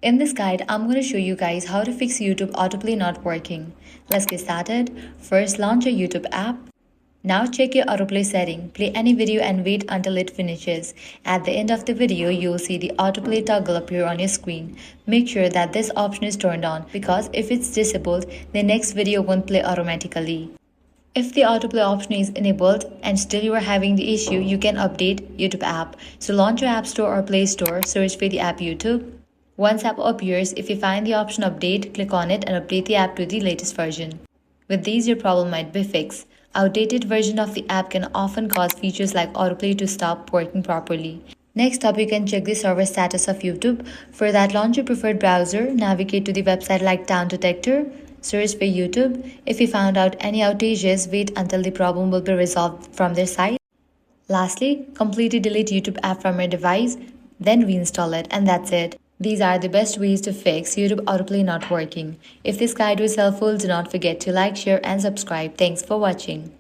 In this guide, I'm going to show you guys how to fix YouTube autoplay not working. Let's get started. First, launch your YouTube app. Now check your autoplay setting. Play any video and wait until it finishes. At the end of the video, you'll see the autoplay toggle appear on your screen. Make sure that this option is turned on because if it's disabled, the next video won't play automatically. If the autoplay option is enabled and still you are having the issue, you can update YouTube app. So launch your App Store or Play Store, search for the app YouTube. Once app appears, if you find the option update, click on it and update the app to the latest version. With these, your problem might be fixed. Outdated version of the app can often cause features like autoplay to stop working properly. Next up, you can check the server status of YouTube. For that, launch your preferred browser, navigate to the website like Town Detector, search for YouTube. If you found out any outages, wait until the problem will be resolved from their side. Lastly, completely delete YouTube app from your device, then reinstall it, and that's it. These are the best ways to fix YouTube autoplay not working. If this guide was helpful, do not forget to like, share, and subscribe. Thanks for watching.